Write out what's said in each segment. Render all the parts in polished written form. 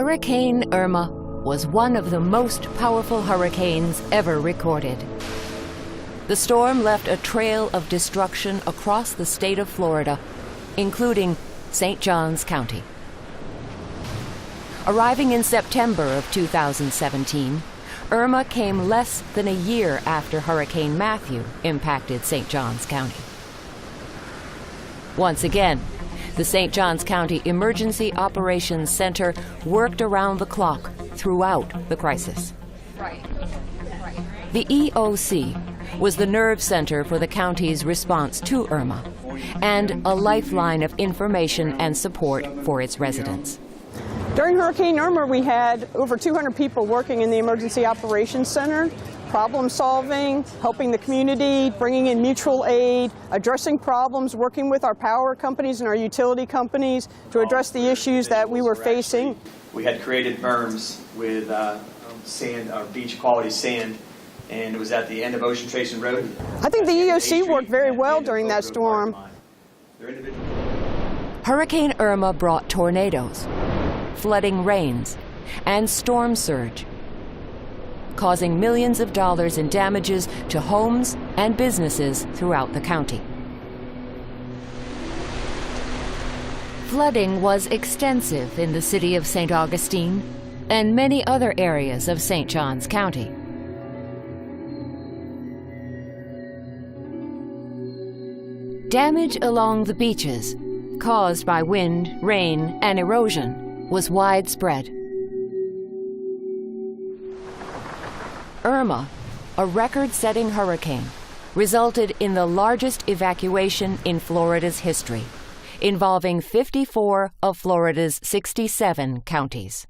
Hurricane Irma was one of the most powerful hurricanes ever recorded. The storm left a trail of destruction across the state of Florida, including St. Johns County. Arriving in September of 2017, Irma came less than a year after Hurricane Matthew impacted St. Johns County. Once again, the St. Johns County Emergency Operations Center worked around the clock throughout the crisis. The EOC was the nerve center for the county's response to Irma and a lifeline of information and support for its residents. During Hurricane Irma, we had over 200 people working in the Emergency Operations Center, problem solving, helping the community, bringing in mutual aid, addressing problems, working with our power companies and our utility companies to address the issues that we were facing. We had created berms with sand, beach quality sand, and it was at the end of Ocean Trace Road. I think the EOC worked very well during that storm. Hurricane Irma brought tornadoes, flooding rains, and storm surge, causing millions of dollars in damages to homes and businesses throughout the county. Flooding was extensive in the city of St. Augustine and many other areas of St. Johns County. Damage along the beaches, caused by wind, rain, and erosion, was widespread. Irma, a record-setting hurricane, resulted in the largest evacuation in Florida's history, involving 54 of Florida's 67 counties.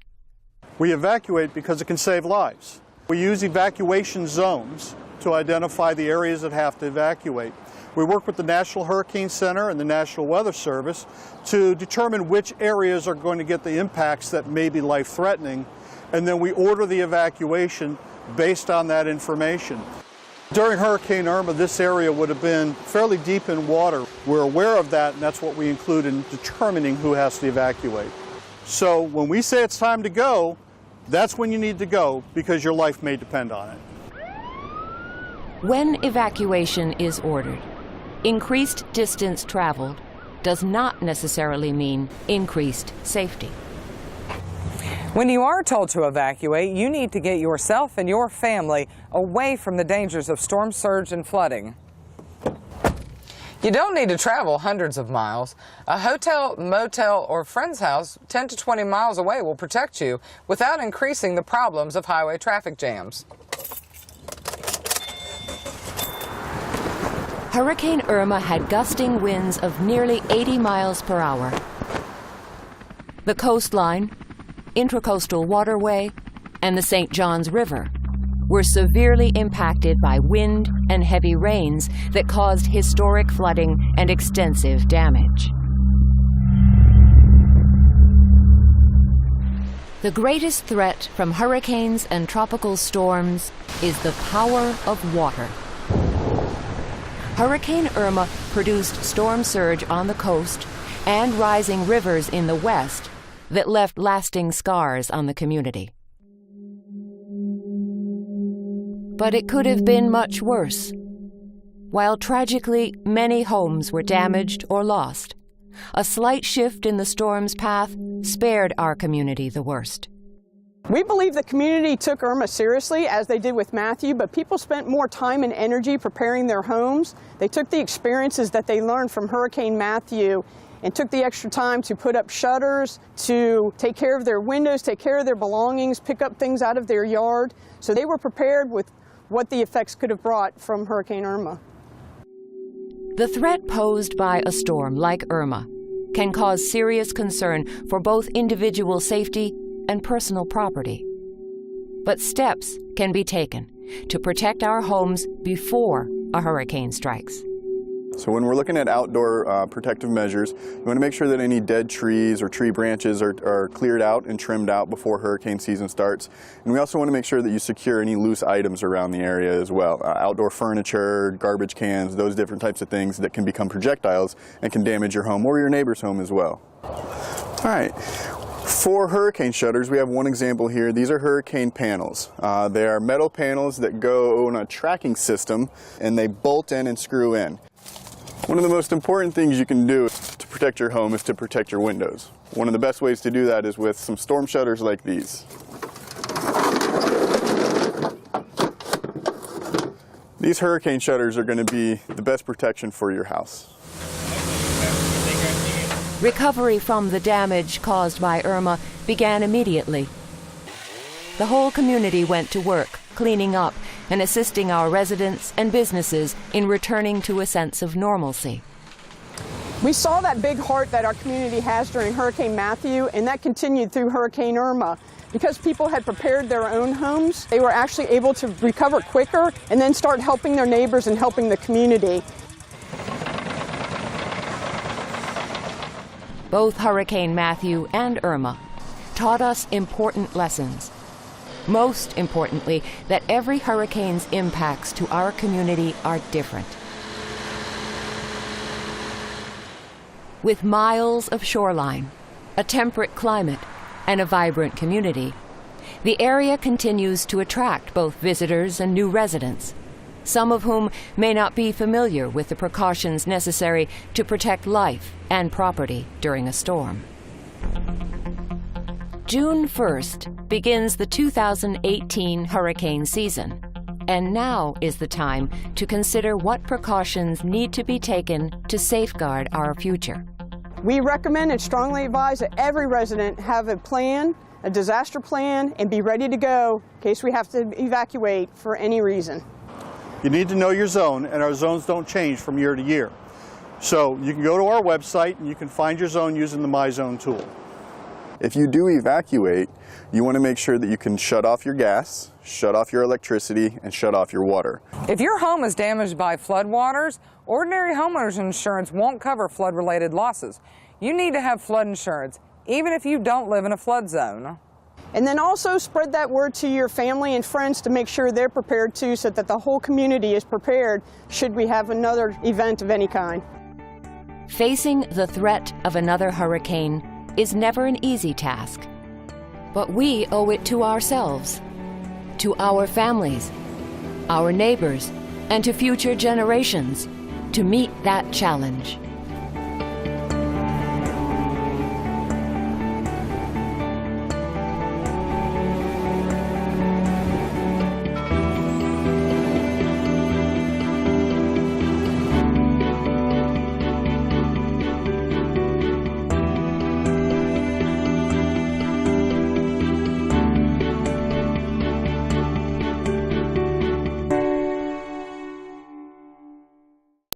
We evacuate because it can save lives. We use evacuation zones to identify the areas that have to evacuate. We work with the National Hurricane Center and the National Weather Service to determine which areas are going to get the impacts that may be life-threatening, and then we order the evacuation based on that information. During Hurricane Irma, this area would have been fairly deep in water. We're aware of that, and that's what we include in determining who has to evacuate. So when we say it's time to go, that's when you need to go, because your life may depend on it. When evacuation is ordered, increased distance traveled does not necessarily mean increased safety. When you are told to evacuate, you need to get yourself and your family away from the dangers of storm surge and flooding. You don't need to travel hundreds of miles. A hotel, motel, or friend's house 10 to 20 miles away will protect you without increasing the problems of highway traffic jams. Hurricane Irma had gusting winds of nearly 80 miles per hour. The coastline, Intracoastal Waterway, and the St. Johns River were severely impacted by wind and heavy rains that caused historic flooding and extensive damage. The greatest threat from hurricanes and tropical storms is the power of water. Hurricane Irma produced storm surge on the coast and rising rivers in the west that left lasting scars on the community. But it could have been much worse. While tragically many homes were damaged or lost, a slight shift in the storm's path spared our community the worst. We believe the community took Irma seriously, as they did with Matthew, but people spent more time and energy preparing their homes. They took the experiences that they learned from Hurricane Matthew and took the extra time to put up shutters, to take care of their windows, take care of their belongings, pick up things out of their yard. So they were prepared with what the effects could have brought from Hurricane Irma. The threat posed by a storm like Irma can cause serious concern for both individual safety and personal property. But steps can be taken to protect our homes before a hurricane strikes. So when we're looking at outdoor protective measures, you want to make sure that any dead trees or tree branches are cleared out and trimmed out before hurricane season starts. And we also want to make sure that you secure any loose items around the area as well. Outdoor furniture, garbage cans, those different types of things that can become projectiles and can damage your home or your neighbor's home as well. All right. For hurricane shutters, we have one example here. These are hurricane panels. They are metal panels that go on a tracking system, and they bolt in and screw in. One of the most important things you can do to protect your home is to protect your windows. One of the best ways to do that is with some storm shutters like these. These hurricane shutters are going to be the best protection for your house. Recovery from the damage caused by Irma began immediately. The whole community went to work, cleaning up and assisting our residents and businesses in returning to a sense of normalcy. We saw that big heart that our community has during Hurricane Matthew, and that continued through Hurricane Irma. Because people had prepared their own homes, they were actually able to recover quicker and then start helping their neighbors and helping the community. Both Hurricane Matthew and Irma taught us important lessons. Most importantly, that every hurricane's impacts to our community are different. With miles of shoreline, a temperate climate, and a vibrant community, the area continues to attract both visitors and new residents, some of whom may not be familiar with the precautions necessary to protect life and property during a storm. June 1st begins the 2018 hurricane season, and now is the time to consider what precautions need to be taken to safeguard our future. We recommend and strongly advise that every resident have a plan, a disaster plan, and be ready to go in case we have to evacuate for any reason. You need to know your zone, and our zones don't change from year to year. So you can go to our website and you can find your zone using the My Zone tool. If you do evacuate, you want to make sure that you can shut off your gas, shut off your electricity, and shut off your water. If your home is damaged by floodwaters, ordinary homeowners insurance won't cover flood-related losses. You need to have flood insurance, even if you don't live in a flood zone. And then also spread that word to your family and friends to make sure they're prepared too, so that the whole community is prepared should we have another event of any kind. Facing the threat of another hurricane is never an easy task, but we owe it to ourselves, to our families, our neighbors, and to future generations to meet that challenge.